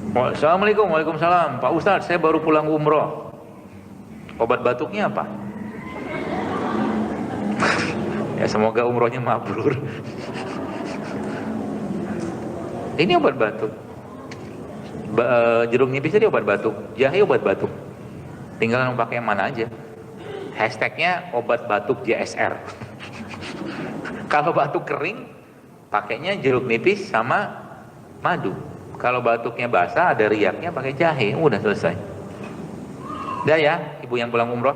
Assalamualaikum, waalaikumsalam. Pak Ustadz, saya baru pulang umroh. Obat batuknya apa? Ya semoga umrohnya mabrur. Ini obat batuk. Jeruk nipis tadi obat batuk, jahe obat batuk. Tinggal pakai yang mana aja. Hashtagnya obat batuk JSR. Kalau batuk kering, pakainya jeruk nipis sama madu. Kalau batuknya basah, ada riaknya, pakai jahe. Udah selesai. Udah ya, ibu yang pulang umroh.